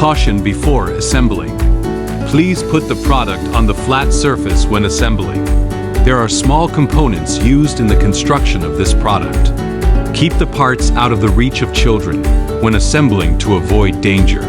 Caution before assembling. Please put the product on the flat surface when assembling. There are small components used in the construction of this product. Keep the parts out of the reach of children when assembling to avoid danger.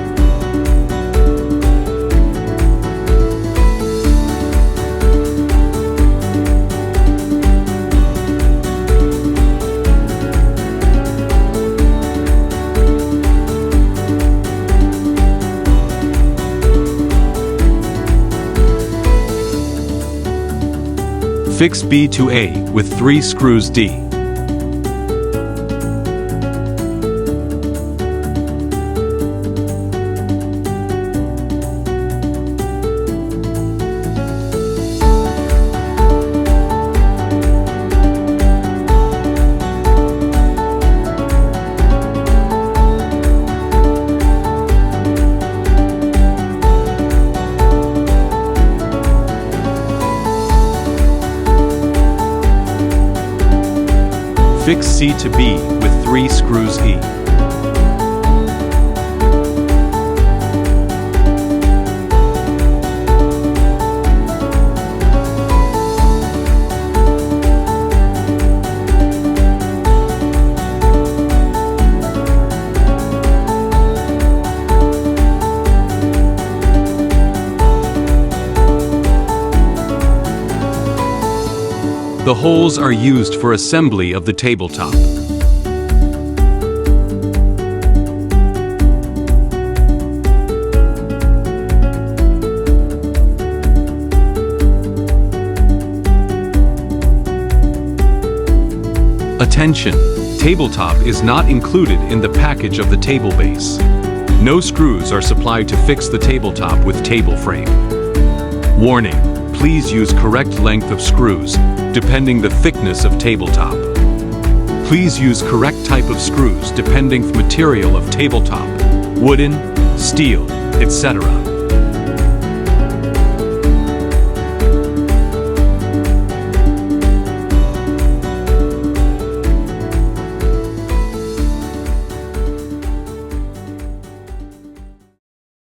Fix B to A with 3 screws D. Fix C to B with 3 screws E. The holes are used for assembly of the tabletop. Attention! Tabletop is not included in the package of the table base. No screws are supplied to fix the tabletop with table frame. Warning! Please use correct length of screws, depending the thickness of tabletop. Please use correct type of screws depending material of tabletop, wooden, steel, etc.